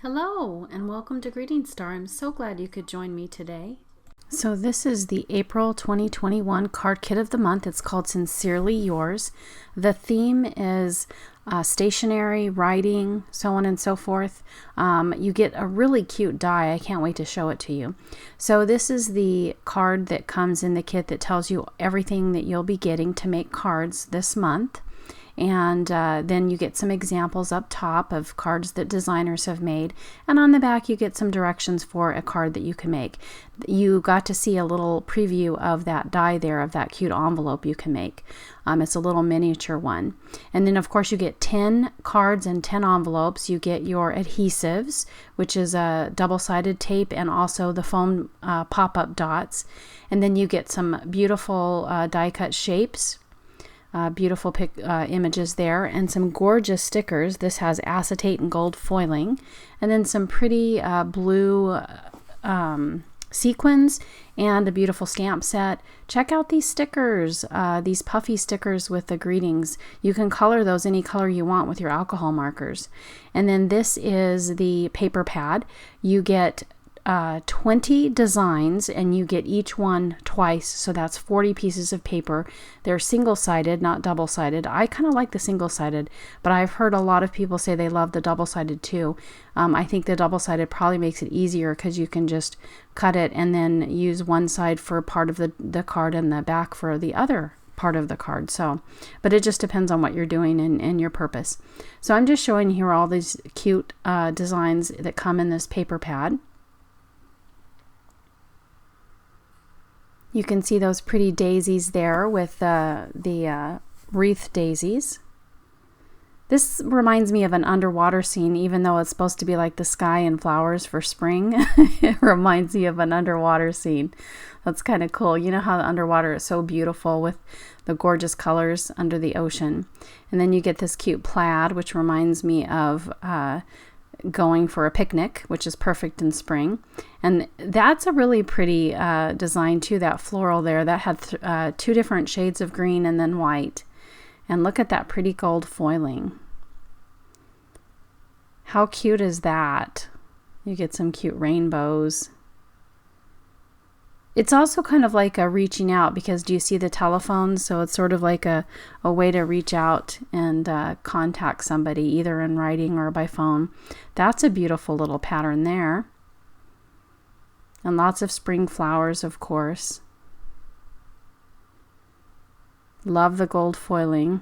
Hello and welcome to Greeting Star. I'm so glad you could join me today. So this is the April 2021 card kit of the month. It's called Sincerely Yours. The theme is stationery, writing, so on and so forth. You get a really cute die. I can't wait to show it to you. So this is the card that comes in the kit that tells you everything that you'll be getting to make cards this month. And then you get some examples up top of cards that designers have made, and on the back you get some directions for a card that you can make. You got to see a little preview of that die there, of that cute envelope you can make. It's a little miniature one. And then of course you get 10 cards and 10 envelopes. You get your adhesives, which is a double-sided tape, and also the foam pop-up dots. And then you get some beautiful die-cut shapes. Beautiful images there, and some gorgeous stickers. This has acetate and gold foiling, and then some pretty blue sequins and a beautiful stamp set. Check out these stickers, these puffy stickers with the greetings. You can color those any color you want with your alcohol markers. And then this is the paper pad. You get 20 designs, and you get each one twice, so that's 40 pieces of paper. They're single-sided, not double-sided. I kind of like the single-sided, but I've heard a lot of people say they love the double-sided too. I think the double-sided probably makes it easier because you can just cut it and then use one side for part of the card and the back for the other part of the card. So, but it just depends on what you're doing and your purpose. So I'm just showing you here all these cute designs that come in this paper pad. You can see those pretty daisies there with the wreath daisies. This reminds me of an underwater scene, even though it's supposed to be like the sky and flowers for spring. It reminds me of an underwater scene. That's kind of cool. You know how the underwater is so beautiful with the gorgeous colors under the ocean. And then you get this cute plaid, which reminds me of going for a picnic, which is perfect in spring. And that's a really pretty design too, that floral there. That had two different shades of green and then white. And look at that pretty gold foiling. How cute is that? You get some cute rainbows. It's also kind of like a reaching out, because do you see the telephone? So it's sort of like a way to reach out and contact somebody, either in writing or by phone. That's a beautiful little pattern there. And lots of spring flowers, of course. Love the gold foiling.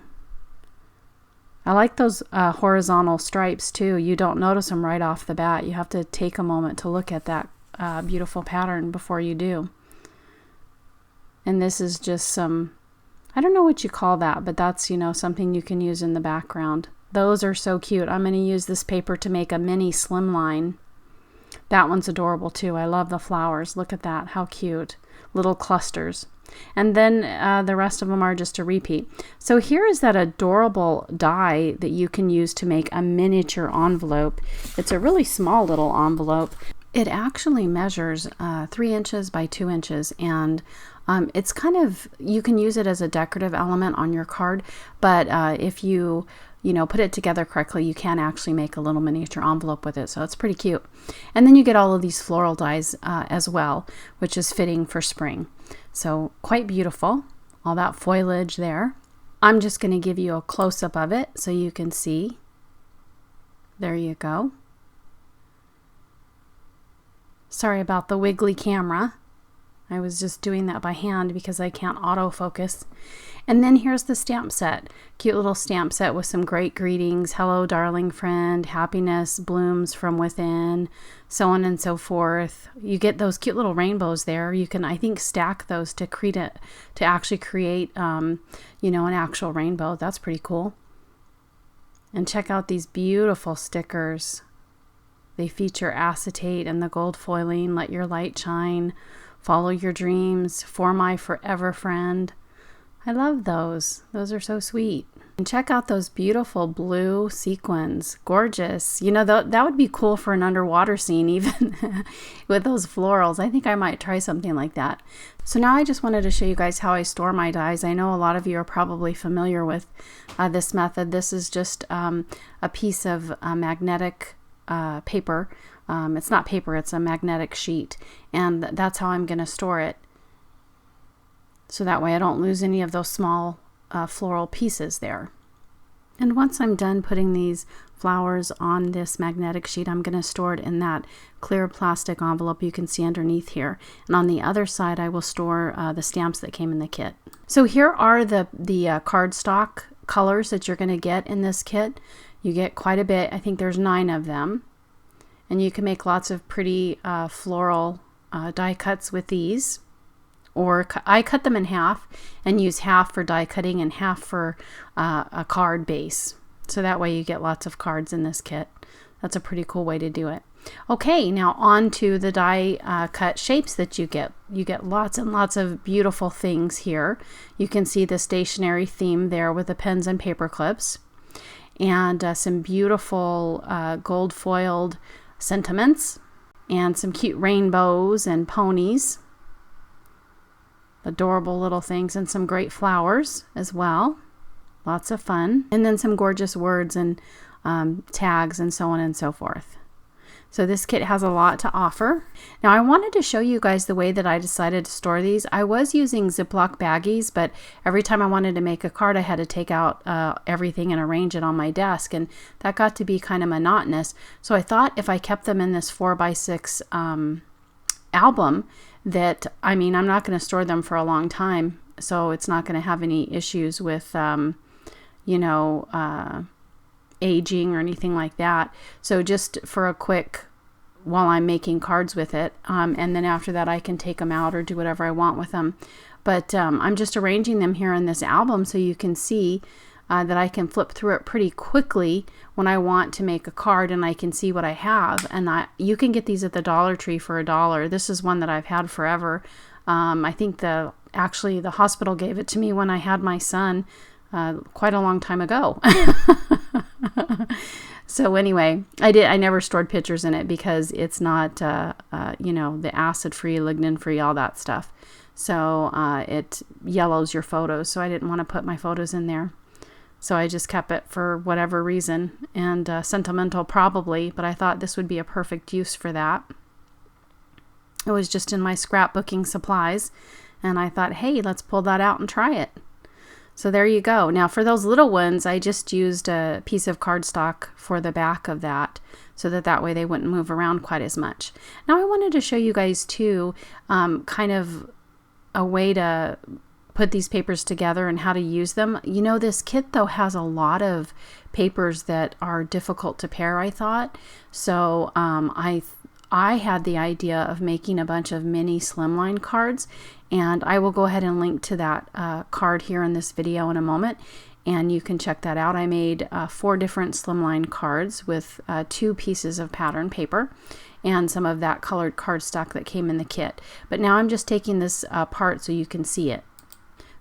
I like those horizontal stripes too. You don't notice them right off the bat. You have to take a moment to look at that beautiful pattern before you do. And this is just some, I don't know what you call that, but that's, you know, something you can use in the background. Those are so cute. I'm going to use this paper to make a mini slimline. That one's adorable too. I love the flowers. Look at that. How cute. Little clusters. And then the rest of them are just a repeat. So here is that adorable die that you can use to make a miniature envelope. It's a really small little envelope. It actually measures 3 inches by 2 inches, and it's kind of, you can use it as a decorative element on your card, but if you put it together correctly, you can actually make a little miniature envelope with it. So it's pretty cute. And then you get all of these floral dyes as well, which is fitting for spring. So quite beautiful, all that foliage there. I'm just going to give you a close-up of it so you can see. There you go. Sorry about the wiggly camera. I was just doing that by hand because I can't autofocus. And then here's the stamp set. Cute little stamp set with some great greetings. Hello, darling friend. Happiness blooms from within. So on and so forth. You get those cute little rainbows there. You can, I think, stack those to actually create, an actual rainbow. That's pretty cool. And check out these beautiful stickers. They feature acetate and the gold foiling. Let your light shine. Follow your dreams. For my forever friend. I love those. Those are so sweet. And check out those beautiful blue sequins. Gorgeous. You know, that would be cool for an underwater scene, even with those florals. I think I might try something like that. So now I just wanted to show you guys how I store my dies. I know a lot of you are probably familiar with this method. This is just a piece of magnetic paper. It's not paper, it's a magnetic sheet, and that's how I'm going to store it. So that way I don't lose any of those small floral pieces there. And once I'm done putting these flowers on this magnetic sheet, I'm going to store it in that clear plastic envelope you can see underneath here. And on the other side, I will store the stamps that came in the kit. So here are the cardstock colors that you're going to get in this kit. You get quite a bit. I think there's 9 of them. And you can make lots of pretty floral die cuts with these. Or I cut them in half and use half for die cutting and half for a card base. So that way you get lots of cards in this kit. That's a pretty cool way to do it. Okay, now on to the die cut shapes that you get. You get lots and lots of beautiful things here. You can see the stationery theme there with the pens and paper clips. And some beautiful gold foiled sentiments. And some cute rainbows and ponies. Adorable little things, and some great flowers as well. Lots of fun. And then some gorgeous words and tags and so on and so forth. So this kit has a lot to offer. Now I wanted to show you guys the way that I decided to store these. I was using Ziploc baggies, but every time I wanted to make a card I had to take out everything and arrange it on my desk, and that got to be kind of monotonous. So I thought if I kept them in this 4x6 album, that, I mean, I'm not going to store them for a long time, so it's not going to have any issues with, you know, aging or anything like that. So just for a quick, while I'm making cards with it, and then after that I can take them out or do whatever I want with them. But I'm just arranging them here in this album so you can see that I can flip through it pretty quickly when I want to make a card, and I can see what I have. And you can get these at the Dollar Tree for $1. This is one that I've had forever. I think actually the hospital gave it to me when I had my son quite a long time ago. So anyway, I never stored pictures in it because it's not, you know, the acid-free, lignin-free, all that stuff. So it yellows your photos. So I didn't want to put my photos in there. So I just kept it for whatever reason, and sentimental probably, but I thought this would be a perfect use for that. It was just in my scrapbooking supplies, and I thought, hey, let's pull that out and try it. So there you go. Now for those little ones, I just used a piece of cardstock for the back of that, so that way they wouldn't move around quite as much. Now I wanted to show you guys too, kind of a way to put these papers together and how to use them. You know, this kit though has a lot of papers that are difficult to pair, I thought. So I had the idea of making a bunch of mini slimline cards, and I will go ahead and link to that card here in this video in a moment, and you can check that out. I made 4 different slimline cards with 2 pieces of pattern paper and some of that colored cardstock that came in the kit. But now I'm just taking this apart so you can see it.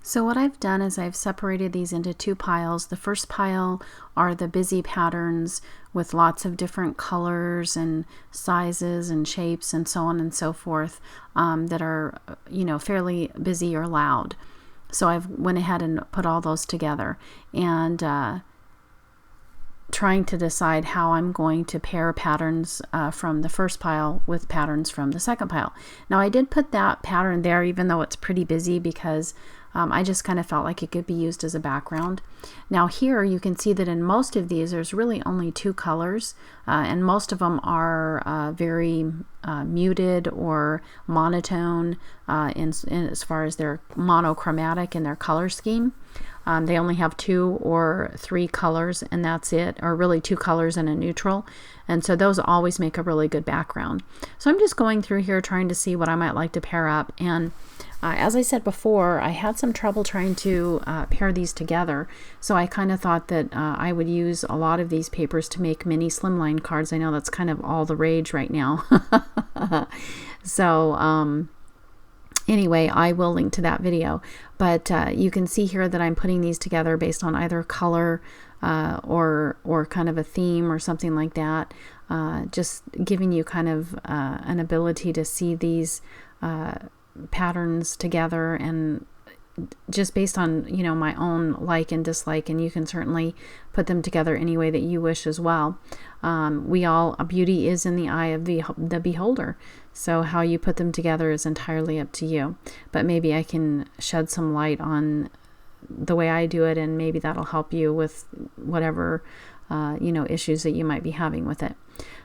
So what I've done is I've separated these into 2 piles. The first pile are the busy patterns with lots of different colors and sizes and shapes and so on and so forth that are, you know, fairly busy or loud. So I've went ahead and put all those together, and trying to decide how I'm going to pair patterns from the first pile with patterns from the second pile. Now I did put that pattern there even though it's pretty busy because I just kind of felt like it could be used as a background. Now here you can see that in most of these there's really only 2 colors, and most of them are very muted or monotone in as far as they're monochromatic in their color scheme. They only have 2 or 3 colors and that's it, or really 2 colors and a neutral, and so those always make a really good background. So I'm just going through here trying to see what I might like to pair up, and as I said before, I had some trouble trying to pair these together, so I kind of thought that I would use a lot of these papers to make mini slimline cards. I know that's kind of all the rage right now. So anyway, I will link to that video, but you can see here that I'm putting these together based on either color or kind of a theme or something like that, just giving you kind of an ability to see these patterns together and just based on, you know, my own like and dislike, and you can certainly put them together any way that you wish as well. Beauty is in the eye of the beholder. So how you put them together is entirely up to you. But maybe I can shed some light on the way I do it, and maybe that'll help you with whatever, you know, issues that you might be having with it.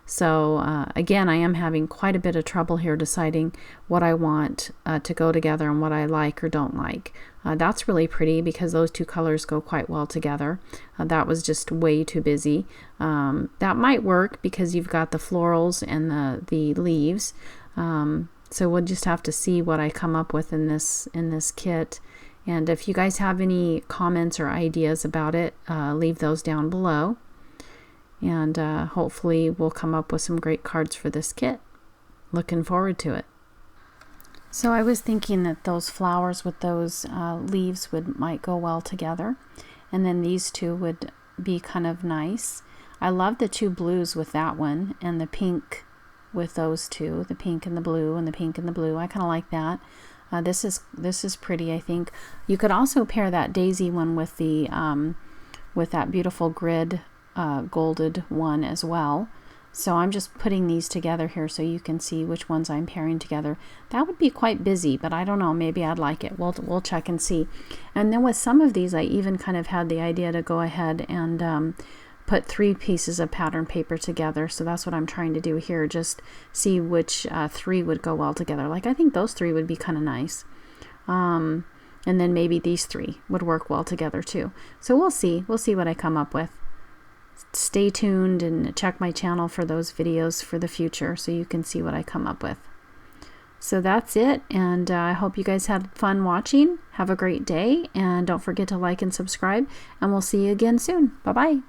So again, I am having quite a bit of trouble here deciding what I want to go together and what I like or don't like. That's really pretty because those two colors go quite well together. That was just way too busy. That might work because you've got the florals and the leaves. So we'll just have to see what I come up with in this kit. And if you guys have any comments or ideas about it, leave those down below. And hopefully we'll come up with some great cards for this kit. Looking forward to it. So I was thinking that those flowers with those leaves might go well together, and then these two would be kind of nice. I love the two blues with that one, and the pink with those two, the pink and the blue, and the pink and the blue. I kind of like that. This is pretty, I think. You could also pair that daisy one with the with that beautiful grid golded one as well. So I'm just putting these together here so you can see which ones I'm pairing together. That would be quite busy, but I don't know, maybe I'd like it. We'll check and see. And then with some of these, I even kind of had the idea to go ahead and put 3 pieces of pattern paper together. So that's what I'm trying to do here, just see which 3 would go well together. Like I think those 3 would be kind of nice. And then maybe these 3 would work well together too. So we'll see what I come up with. Stay tuned and check my channel for those videos for the future so you can see what I come up with. So that's it, and I hope you guys had fun watching. Have a great day, and don't forget to like and subscribe, and we'll see you again soon. Bye-bye.